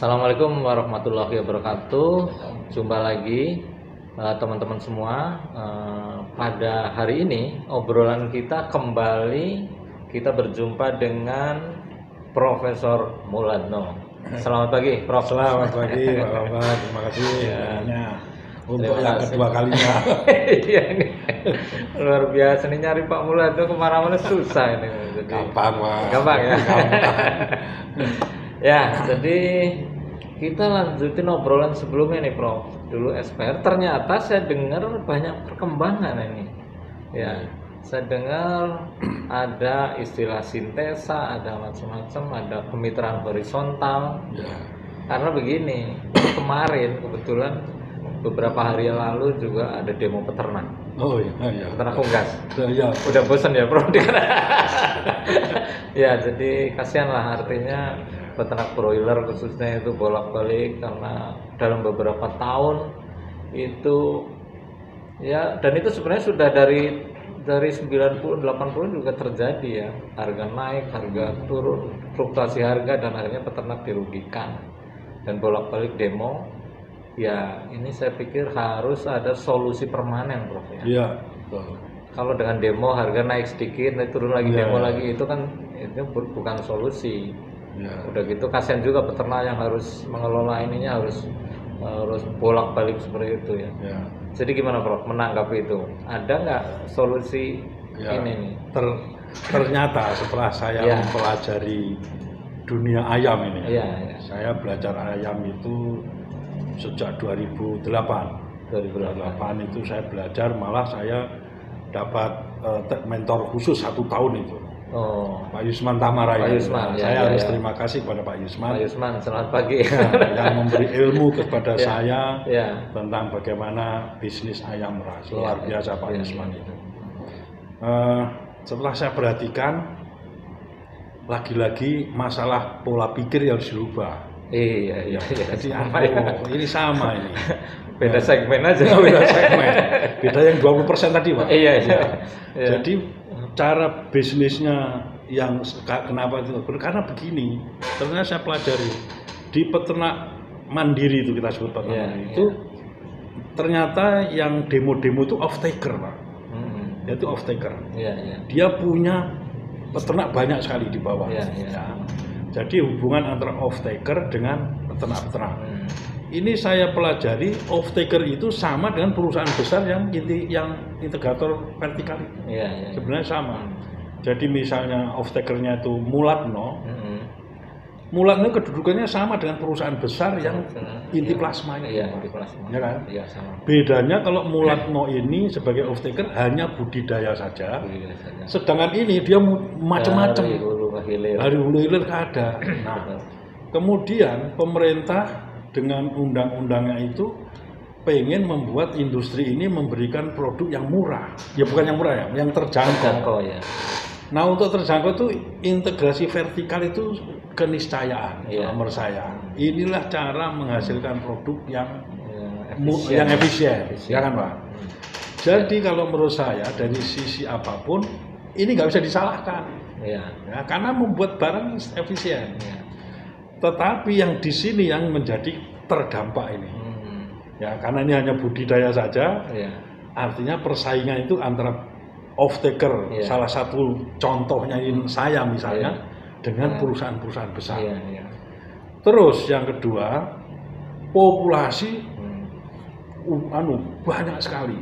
Assalamualaikum warahmatullahi wabarakatuh. Jumpa lagi teman-teman semua. Pada hari ini obrolan kita kembali kita berjumpa dengan Profesor Muladno. Selamat pagi, Prof. Selamat pagi, Pak Rahmat. Terima kasih untuk yang kedua kalinya. Iya ini luar biasa nih, nyari Pak Muladno kemana-mana susah ini. Jadi, gampang, Pak. Gampang ya. Gampang. Ya, jadi kita lanjutin obrolan sebelumnya nih, Prof. Dulu SPR, ternyata saya dengar banyak perkembangan ini. Ya, saya dengar ada istilah sintesa, ada macam-macam, ada kemitraan horizontal. Ya. Karena begini, kemarin kebetulan beberapa hari yang lalu juga ada demo peternak. Oh iya. Peternak unggas. Ya. Udah bosan ya, Prof. Ya, jadi kasihan lah, artinya peternak broiler khususnya itu bolak-balik karena dalam beberapa tahun itu ya, dan itu sebenarnya sudah dari 90 80 juga terjadi ya, harga naik, harga turun, fluktuasi harga, dan akhirnya peternak dirugikan dan bolak-balik demo. Ya, ini saya pikir harus ada solusi permanen, Prof. Iya, betul. Kalau dengan demo harga naik sedikit, naik turun lagi, demo lagi, itu kan itu bukan solusi. Ya. Udah gitu kasihan juga peternak yang harus mengelola ininya, harus bolak-balik seperti itu ya. Ya. Jadi gimana, Prof, menanggapi itu? Ada nggak solusi ini nih? Ternyata setelah saya mempelajari dunia ayam ini, saya belajar ayam itu sejak 2008 itu saya belajar, malah saya dapat mentor khusus 1 tahun itu. Pak Yusman Tamara. Pak Yusman, saya harus terima kasih kepada Pak Yusman. Pak Yusman, selamat pagi. Yang memberi ilmu kepada saya tentang bagaimana bisnis ayam ras. Luar biasa Pak Yusman itu. Setelah saya perhatikan, lagi-lagi masalah pola pikir yang harus dirubah. Iya. Jadi ini sama ini. Beda segmen aja. Beda segmen. Beda yang 20% tadi, Pak. Iya. Jadi cara bisnisnya yang kenapa itu? Karena begini, ternyata saya pelajari di peternak mandiri itu, kita sebut peternak mandiri itu, ternyata yang demo-demo itu off taker, Pak. Dia itu off taker. Dia punya peternak banyak sekali di bawah. Jadi hubungan antara off taker dengan peternak-peternak. Ini saya pelajari, off taker itu sama dengan perusahaan besar yang integrator vertikal itu. Sebenarnya sama. Jadi misalnya off takernya itu Muladno. Muladno kedudukannya sama dengan perusahaan besar yang inti plasmanya. Ya kan? Sama. Bedanya kalau Muladno ini sebagai off taker hanya budidaya saja. Sedangkan ini dia macam-macam. Dari hulu hilir ada. Nah, kemudian pemerintah dengan undang-undangnya itu pengen membuat industri ini memberikan produk yang murah. Ya bukan yang murah ya, yang terjangkau. Nah, untuk terjangkau itu integrasi vertikal itu keniscayaan menurut saya. Inilah cara menghasilkan produk yang efisien. Ya kan, Pak? Jadi kalau menurut saya dari sisi apapun ini nggak bisa disalahkan. Ya, karena membuat barang efisien. Tetapi yang di sini yang menjadi terdampak ini, ya karena ini hanya budidaya saja, artinya persaingan itu antara off taker, salah satu contohnya ini saya misalnya, dengan perusahaan-perusahaan besar. Terus yang kedua, populasi banyak sekali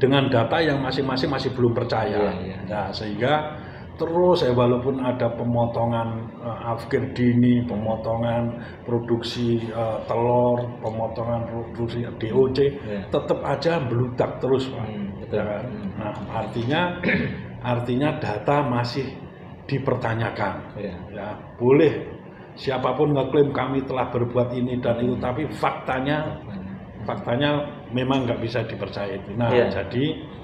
dengan data yang masing-masing masih belum percaya. Nah, sehingga terus walaupun ada pemotongan afkir dini, pemotongan produksi telur, pemotongan produksi DOC, tetap aja meludak terus, Pak. Nah, artinya data masih dipertanyakan. Ya, boleh siapapun ngeklaim kami telah berbuat ini dan itu, tapi faktanya memang nggak bisa dipercaya itu. Nah, jadi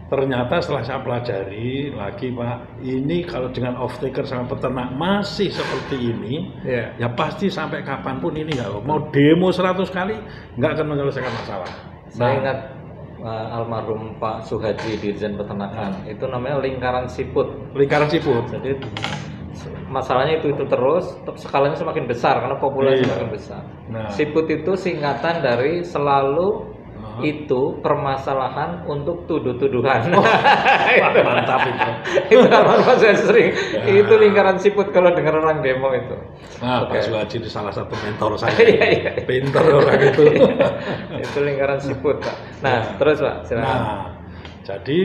ternyata setelah saya pelajari lagi, Pak, ini kalau dengan off taker sama peternak masih seperti ini, ya pasti sampai kapanpun ini nggak mau demo 100 kali nggak akan menyelesaikan masalah. Saya ingat almarhum Pak Suhaji, Dirjen Peternakan, itu namanya lingkaran siput. Lingkaran siput. Jadi masalahnya itu terus, skalanya semakin besar karena populasi semakin besar. Siput itu singkatan dari selalu itu permasalahan untuk tuduh-tuduhan. Mantap itu. Itu kan saya sering. Itu lingkaran siput kalau dengar orang demo itu. Nah, Pak Suhaji itu salah satu mentor saya. Pinter orang itu. Itu lingkaran siput, Pak. Nah, terus Pak, silakan. Nah, jadi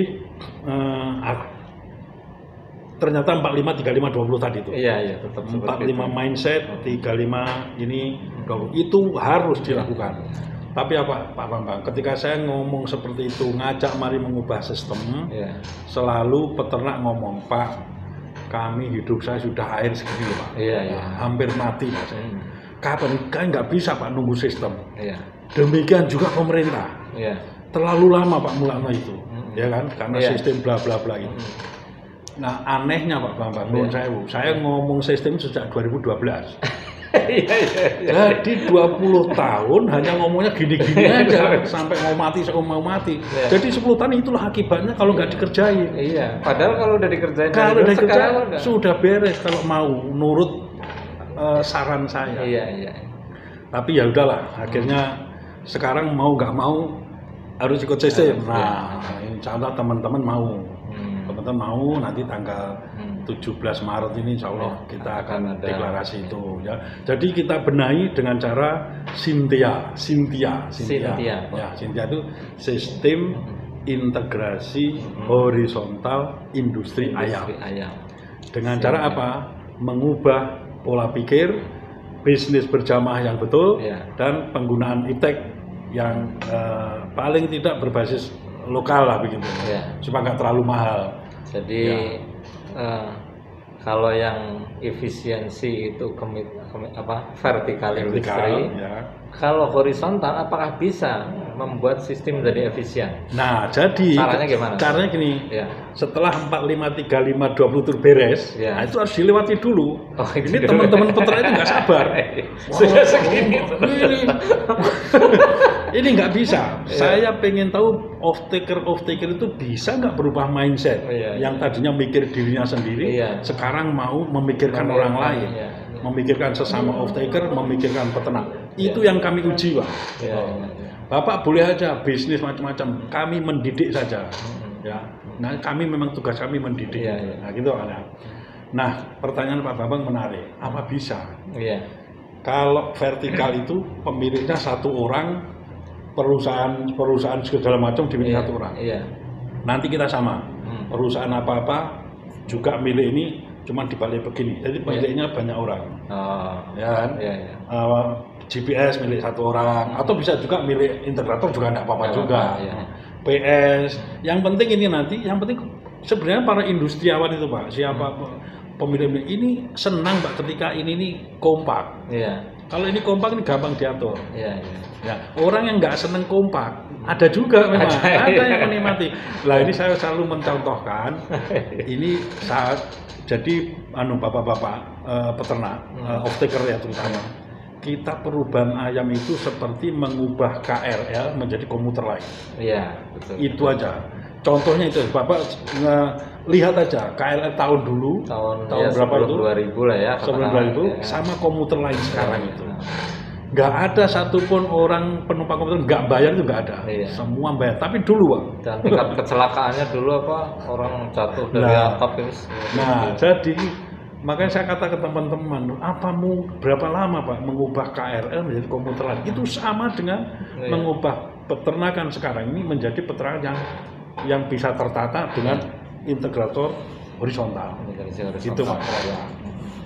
ternyata 45 35 20 tadi itu. Iya, tetap 45 mindset, 35 ini itu harus dilakukan. Tapi apa Pak Bambang, ketika saya ngomong seperti itu, ngajak mari mengubah sistem, selalu peternak ngomong, Pak, kami hidup saya sudah air segini Pak, hampir mati Pak. Kapan? Kan nggak bisa Pak nunggu sistem. Demikian juga pemerintah, terlalu lama Pak Mulana itu, ya kan, karena sistem bla bla bla itu. Nah anehnya Pak Bambang, menurut saya ngomong sistem sejak 2012. Jadi 20 tahun hanya ngomongnya gini-gini aja sampai mau mati. Jadi 10 tahun itulah akibatnya kalau nggak dikerjain. Padahal kalau udah dikerjain, sudah beres kalau mau nurut saran saya. Tapi ya udahlah, akhirnya sekarang mau nggak mau harus ikut sistem. Nah, insya Allah teman-teman mau. Teman-teman mau nanti tanggal 17 Maret ini insya Allah kita akan deklarasi itu ya. Jadi kita benahi dengan cara Cynthia itu sistem integrasi horizontal industri ayam. Dengan cara apa? Mengubah pola pikir, bisnis berjamaah yang betul dan penggunaan iptek yang paling tidak berbasis lokal lah begitu, supaya nggak terlalu mahal. Jadi kalau yang efisiensi itu vertikal industri, kalau horizontal apakah bisa membuat sistem jadi efisien? Nah, jadi caranya gimana? Caranya gini, setelah 45 35 20 tur beres, nah itu harus dilewati dulu. Ini teman-teman peternak itu nggak sabar. Sudah segini. Ini nggak bisa. Saya pengen tahu off taker itu bisa nggak berubah mindset yang tadinya mikir dirinya sendiri, sekarang mau memikirkan orang lain, memikirkan sesama off taker, memikirkan peternak. Itu yang kami uji Pak. Bapak boleh aja bisnis macam-macam, kami mendidik saja. Nah kami memang tugas kami mendidik. Nah gitu kan. Nah pertanyaan Pak Bambang menarik, apa bisa? Kalau vertikal itu pemiliknya satu orang, perusahaan segala macam dimiliki satu orang. Nanti kita sama, perusahaan apa-apa juga milik ini cuma dibalik begini. Jadi miliknya banyak orang. Ya kan? GPS milik satu orang, atau bisa juga milik integrator juga tidak apa-apa juga. PS, yang penting ini nanti, yang penting sebenarnya para industriawan itu Pak, siapa pemilik ini senang Pak ketika ini kompak. Kalau ini kompak ini gampang diatur. Orang yang nggak seneng kompak ada juga memang, ada yang menikmati. Lah ini saya selalu mencontohkan, ini saat jadi bapak-bapak peternak, off taker ya terutama. Kita perubahan ayam itu seperti mengubah KRL menjadi komuter lain. Betul. Itu aja. Contohnya itu, Bapak lihat aja KRL tahun dulu, tahun berapa itu? 2000 lah ya. Sebelum 2000 sama komuter lain sekarang itu. Nggak ada satupun orang penumpang komuter nggak bayar itu nggak ada. Semua bayar. Tapi dulu Pak. Dan tingkat kecelakaannya dulu orang jatuh dari atap itu. Nah, jadi makanya saya kata ke teman-teman, berapa lama Pak mengubah KRL menjadi komuter lain? Itu sama dengan mengubah peternakan sekarang ini menjadi peternakan yang bisa tertata dengan integrator horizontal. Itu Pak.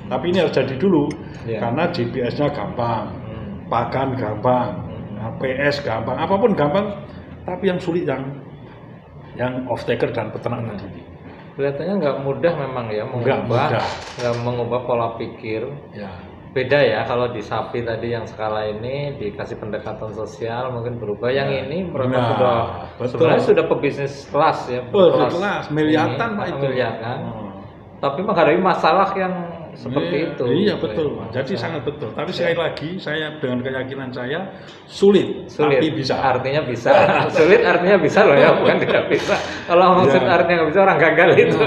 Tapi ini harus jadi dulu, karena GPS-nya gampang, pakan gampang, PS gampang, apapun gampang. Tapi yang sulit yang off taker dan peternak tadi. Kelihatannya nggak mudah memang ya mengubah pola pikir. Beda ya kalau di sapi tadi yang skala ini dikasih pendekatan sosial mungkin berubah. Yang ini mereka sebenarnya sudah pebisnis kelas ya. Kelas miliaran Pak itu. Miliaran. Tapi menghadapi masalah yang seperti itu. Iya betul, jadi sangat betul. Tapi sekali lagi saya dengan keyakinan saya sulit. Tapi bisa. Artinya bisa. Sulit artinya bisa loh ya, bukan tidak bisa. Kalau maksud artinya nggak bisa, orang gagal itu.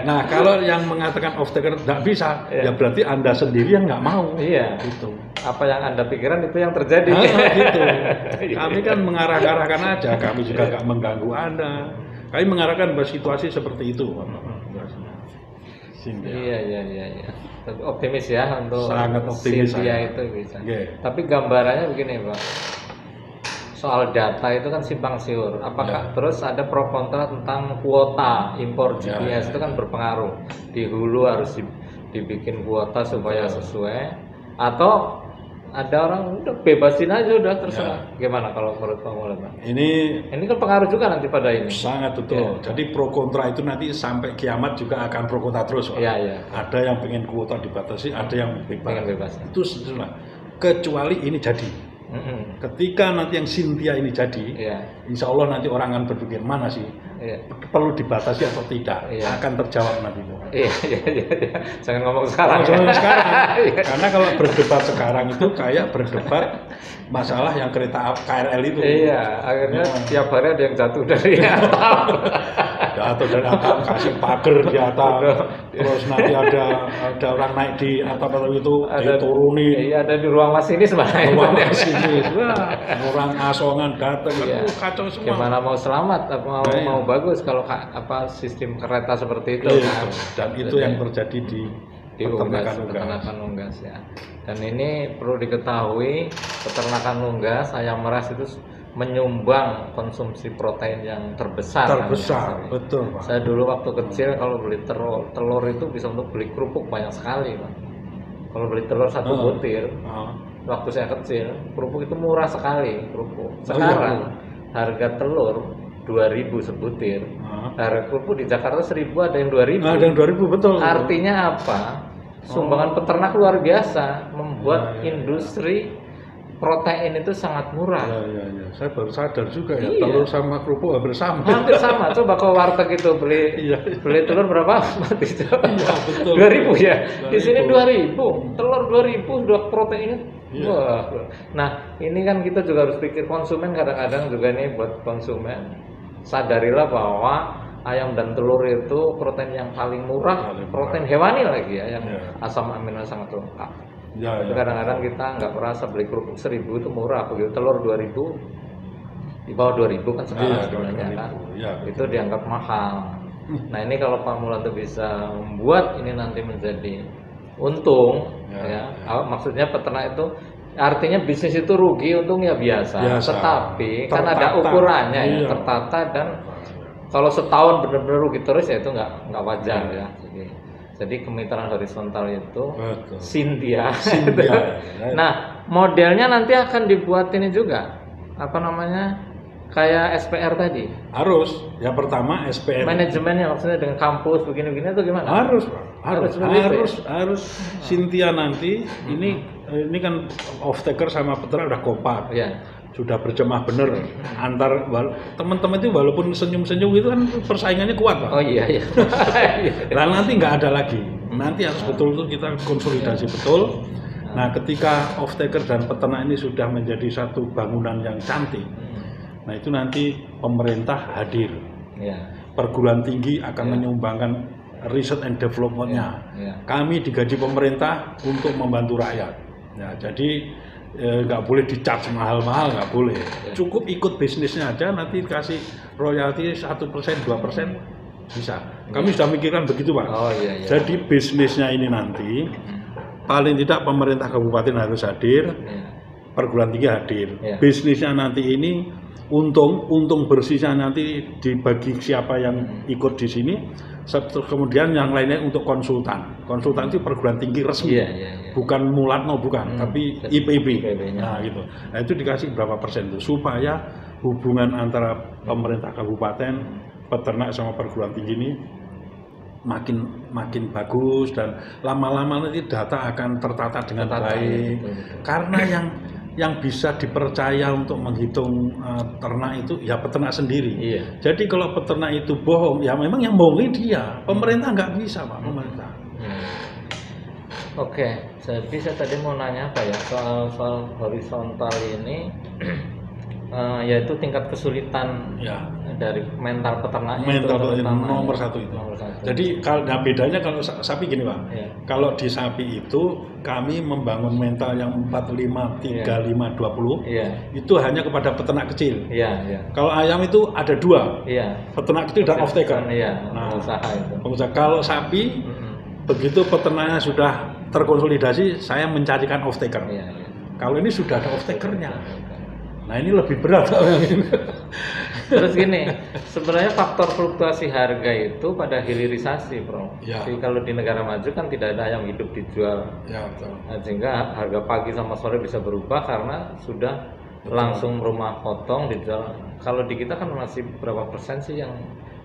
Nah kalau yang mengatakan off taker tidak bisa, ya berarti Anda sendiri yang nggak mau. Iya. Gitu. Apa yang Anda pikirkan itu yang terjadi. Gitu. Kami kan mengarah-arahkan aja, kami juga nggak mengganggu Anda. Kami mengarahkan bahwa situasi seperti itu. Iya. Optimis ya untuk sangat optimis Cynthia itu bisa. Tapi gambarannya begini Pak. Soal data itu kan simpang siur. Apakah terus ada pro kontra tentang kuota impor GPS itu kan berpengaruh. Di hulu harus dibikin kuota supaya sesuai, atau ada orang udah bebasin aja udah terserah. Gimana kalau menurut Pak Maulana? Ini kan pengaruh juga nanti pada ini. Sangat betul. Jadi pro kontra itu nanti sampai kiamat juga akan pro kontra terus. Iya. Ada yang pengen kuota dibatasi, ada yang bebas. Itu sebenarnya. Kecuali ini jadi. Ketika nanti yang Cynthia ini jadi, insya Allah nanti orang akan berpikir mana sih perlu dibatasi atau tidak, akan terjawab nanti itu. Iya. Jangan ngomong sekarang. Karena kalau berdebat sekarang itu kayak berdebat masalah yang kereta KRL itu. Iya, akhirnya tiap hari ada yang jatuh dari atap. Jatuh dari atap, kasih pagar di atap. Terus nanti ada orang naik di atap itu diturunin. Iya, ada di ruang masinis sebenarnya. Ruang masinis. Orang asongan datang, kacau semua. Gimana mau selamat, mau bagus kalau sistem kereta seperti itu kan. Dan itu yang terjadi di peternakan unggas ya. Dan ini perlu diketahui, peternakan unggas ayam meras itu menyumbang konsumsi protein yang terbesar. Betul Pak. Saya dulu waktu kecil kalau beli telur itu bisa untuk beli kerupuk banyak sekali Pak. Kalau beli telur satu butir, waktu saya kecil kerupuk itu murah sekali kerupuk. Sekarang harga telur 2.000 sebutir. Harga kerupuk di Jakarta 1.000, ada yang 2.000. Ada yang 2.000 betul. Artinya apa? Sumbangan peternak luar biasa membuat industri protein itu sangat murah. Iya. Saya baru sadar juga ya, telur sama kerupuk hampir sama. Hampir sama. Coba ke warteg itu beli telur berapa? Iya, betul. 2.000 ya. Di sini 2.000. Telur 2.000 udah proteinnya. Wah. Nah, ini kan kita juga harus pikir konsumen, kadang-kadang juga nih buat konsumen. Sadarilah bahwa ayam dan telur itu protein yang paling murah, protein hewani lagi ya, yang asam amino sangat lengkap. Kadang-kadang kita nggak merasa beli kerupuk 1.000 itu murah, begitu telur 2.000 di bawah 2.000 kan sekarang sebenarnya kan, itu dianggap mahal. Nah ini kalau Pak Mulanto bisa membuat ini nanti menjadi untung, maksudnya peternak itu artinya bisnis itu rugi, untungnya biasa. Tetapi kan ada ukurannya tertata, dan kalau setahun benar-benar rugi terus ya itu nggak wajar ya. Jadi kemitraan horizontal itu Cynthia. Nah, modelnya nanti akan dibuat ini juga. Kayak SPR tadi. Harus. Yang pertama SPR. Manajemennya maksudnya dengan kampus begini-begini atau gimana? Harus. Cynthia nanti ini kan off taker sama peternak udah kompak. Sudah berjemaah bener antar teman-teman itu, walaupun senyum-senyum itu kan persaingannya kuat Pak. Oh iya. Nah nanti nggak ada lagi, nanti harus betul-betul kita konsolidasi betul. Nah ketika off taker dan peternak ini sudah menjadi satu bangunan yang cantik, nah itu nanti pemerintah hadir, perguruan tinggi akan menyumbangkan research and development-nya. Kami digaji pemerintah untuk membantu rakyat. Jadi nggak boleh di-charge mahal-mahal, nggak boleh. Cukup ikut bisnisnya aja, nanti kasih royalti 1%, 2% bisa. Kami sudah mikirkan begitu Pak. Jadi bisnisnya ini nanti paling tidak pemerintah kabupaten harus hadir, perguruan tinggi hadir. Bisnisnya nanti ini untung bersihnya nanti dibagi siapa yang ikut di sini. Kemudian yang lainnya untuk konsultan itu perguruan tinggi resmi, bukan Mulatno tapi IPB. Nah gitu. Nah itu dikasih berapa persen itu supaya hubungan antara pemerintah kabupaten, peternak sama perguruan tinggi ini makin bagus, dan lama-lama nanti data akan tertata dengan baik. Karena yang bisa dipercaya untuk menghitung ternak itu ya peternak sendiri. Jadi kalau peternak itu bohong, ya memang yang bohongin dia. Pemerintah nggak bisa Pak, pemerintah. Oke, jadi saya tadi mau nanya apa ya soal horizontal ini, yaitu tingkat kesulitan Ya. dari mental peternaknya Mental itu terutama, nomor ya. satu itu. Nomor satu. Jadi kalau bedanya kalau sapi gini Pak, Ya. kalau di sapi itu kami membangun mental yang 45, 35, 20 Iya, itu hanya kepada peternak kecil. iya, iya, Kalau ayam itu ada dua, iya. peternak kecil dan off taker. Iya, Nah, pengusaha itu. pengusaha. Kalau sapi Mm-mm. begitu peternaknya sudah terkonsolidasi, saya mencarikan off taker. Iya, iya. Kalau ini sudah ada off takernya. Nah ini lebih berat yang ini. Terus gini, sebenarnya faktor fluktuasi harga itu pada hilirisasi, Bro. Ya. Jadi kalau di negara maju kan tidak ada ayam hidup dijual. Ya betul. Nah, sehingga harga pagi sama sore bisa berubah karena sudah langsung rumah potong dijual. Kalau di kita kan masih berapa persen sih yang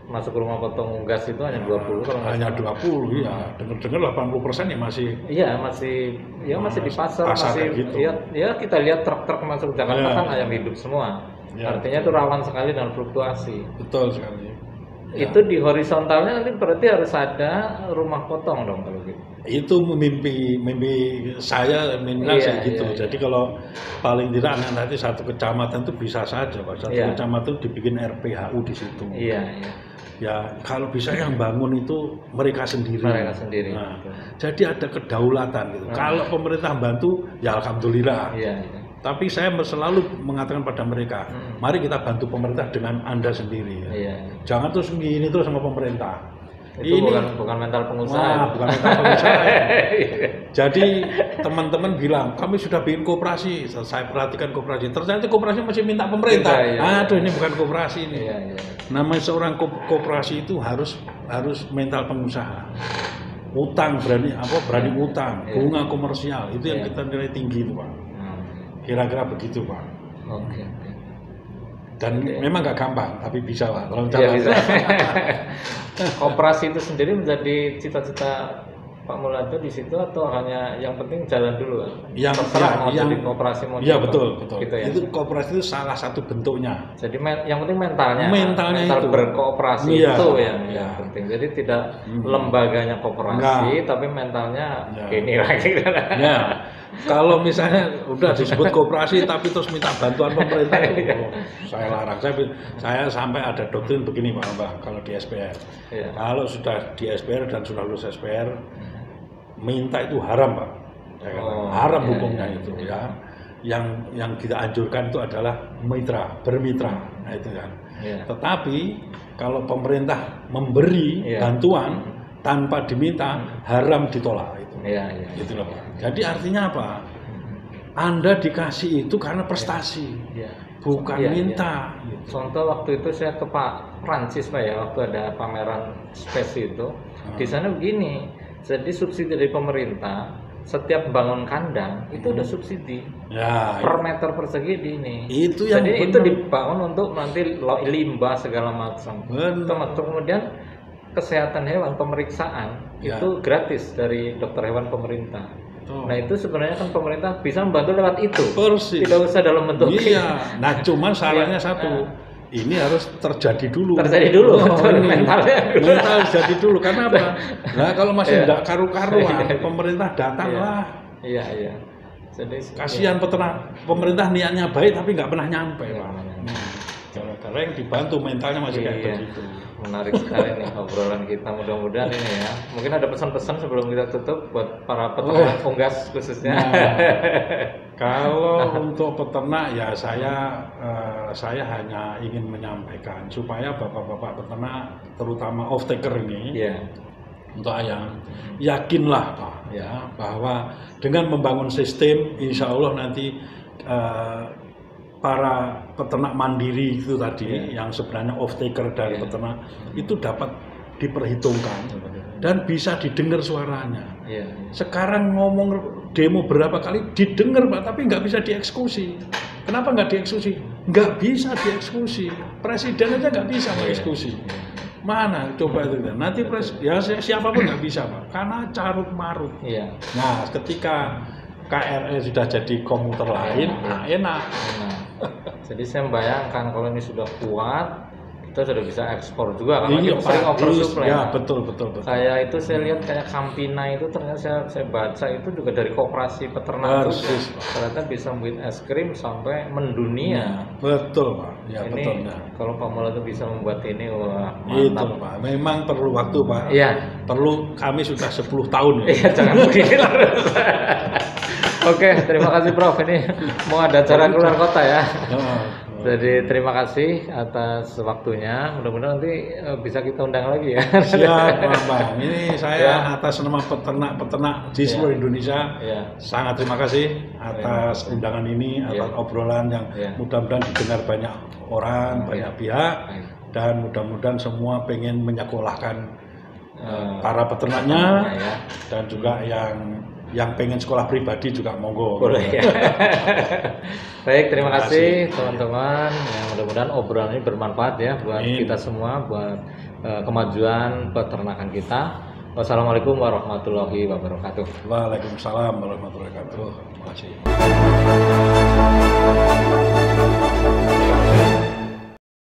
masuk ke rumah potong unggas itu hanya 20 kalau nggak Hanya salah. 20 ya. Dengar-dengar 80% ya masih. Iya, masih di pasar, Pasar masih gitu. ya kita lihat truk-truk masuk Jakarta Ya. kan ayam hidup semua. Ya. Artinya itu rawan sekali dengan fluktuasi. Betul sekali. Ya. Itu di horizontalnya nanti berarti harus ada rumah potong dong kalau gitu. Itu mimpi saya minimal Iya, gitu. iya, Jadi kalau paling tidak nanti satu kecamatan itu bisa saja Pak. Satu Iya. kecamatan itu dibikin RPHU di situ. Iya, iya. Ya kalau bisa yang bangun itu mereka sendiri. Mereka sendiri. Nah, jadi ada kedaulatan gitu. Kalau pemerintah bantu ya alhamdulillah. Iya, iya. Tapi saya selalu mengatakan pada mereka, mari kita bantu pemerintah dengan Anda sendiri. Ya. Iya. Jangan terus gini terus sama pemerintah. Itu bukan mental pengusaha. Wah, bukan mental pengusaha. Jadi teman-teman bilang, kami sudah bikin koperasi. Saya perhatikan koperasi. Ternyata koperasi masih minta pemerintah. Iya, iya. Aduh, ini bukan koperasi ini. Iya, iya. Namanya seorang koperasi itu harus mental pengusaha. Utang berani utang, Iya. bunga komersial itu yang Iya. kita nilai tinggi itu Pak. Kira-kira begitu Pak. Oke. Dan memang nggak gampang, tapi bisa Pak. Kalau Iya, jalan. bisa. Koperasi itu sendiri menjadi cita-cita Pak Mulado di situ atau hanya yang penting jalan dulu? Terserah mau jadi koperasi mau Iya coba. betul. Gitu ya? Itu koperasi itu salah satu bentuknya. Jadi yang penting mental Mental itu. Berkooperasi Iya. itu yang Iya. penting. Jadi tidak lembaganya koperasi, tapi mentalnya ini lagi. Ya. Kalau misalnya udah disebut koperasi tapi terus minta bantuan pemerintah, saya larang. Saya sampai ada doktrin begini Pak, kalau di SPR. Iya. Kalau sudah di SPR dan sudah lulus SPR, minta itu haram Pak. Haram hukumnya itu ya. Yang kita anjurkan itu adalah bermitra. Nah itu kan. Iya. Tetapi kalau pemerintah memberi bantuan tanpa diminta, haram ditolak itu. Iya. Gitu loh Pak. Jadi artinya apa? Anda dikasih itu karena prestasi, bukan minta. Gitu. Contoh waktu itu saya ke Pak Prancis Pak ya, waktu ada pameran space itu, di sana begini. Jadi subsidi dari pemerintah setiap bangun kandang itu udah subsidi. Ya. Per meter persegi di ini. Itu yang jadi benar. itu dibangun untuk nanti limbah segala macam. Benar. Kemudian kesehatan hewan pemeriksaan itu gratis dari dokter hewan pemerintah. Nah itu sebenarnya kan pemerintah bisa membantu lewat itu. Persis. Tidak usah dalam bentuk. Iya. Nah cuman salahnya satu. Ini harus terjadi dulu. Mentalnya harus jadi dulu. Karena apa? Nah kalau masih tidak karu-karuan, pemerintah datanglah. Iya. Jadi kasihan peternak. Pemerintah niatnya baik tapi nggak pernah nyampe Pak. Gara-gara yang dibantu mentalnya masih kayak begitu. Menarik sekali nih obrolan kita, mudah-mudahan ini ya. Mungkin ada pesan-pesan sebelum kita tutup buat para peternak unggas khususnya. Kalau untuk peternak ya saya hanya ingin menyampaikan supaya bapak-bapak peternak terutama off taker ini untuk ayam yakinlah Pak ya bahwa dengan membangun sistem insya Allah nanti para peternak mandiri itu tadi yang sebenarnya off taker dari peternak itu dapat diperhitungkan dan bisa didengar suaranya. Sekarang ngomong demo berapa kali didengar Pak, tapi nggak bisa dieksekusi. Kenapa nggak dieksekusi? Nggak bisa dieksekusi. Presiden aja nggak bisa mengeksekusi. Mana coba itu nanti siapapun nggak bisa Pak, karena carut marut. Nah ketika KRL sudah jadi komuter lain, enak. Jadi saya membayangkan kalau ini sudah kuat, kita sudah bisa ekspor juga karena Iya, kita sering Pak. oversupply. Ya, betul. Kayak itu saya lihat kayak Campina itu ternyata saya baca itu juga dari koperasi peternak juga. Ternyata bisa membuat es krim sampai mendunia. Betul, Pak. Ya, ini betul. kalau Pak Mulado bisa membuat ini, wah Itu, mantap. Pak. Memang perlu waktu, Pak. Iya. Perlu, kami sudah 10 tahun. Ya. Iya, jangan begini lah. Oke, terima kasih Prof. Ini mau ada acara keluar kota ya. Jadi terima kasih atas waktunya. Mudah-mudahan nanti bisa kita undang lagi ya. Siap, Bang. Ini saya atas nama peternak di seluruh Indonesia sangat terima kasih atas undangan ini, atas obrolan yang mudah-mudahan didengar banyak orang, banyak pihak, dan mudah-mudahan semua pengen menyekolahkan para peternaknya dan juga yang pengen sekolah pribadi juga monggo. Boleh ya. Baik, terima kasih teman-teman. Mudah-mudahan obrolan ini bermanfaat ya buat kita semua, buat kemajuan peternakan kita. Wassalamualaikum warahmatullahi wabarakatuh. Waalaikumsalam warahmatullahi wabarakatuh. Terima kasih.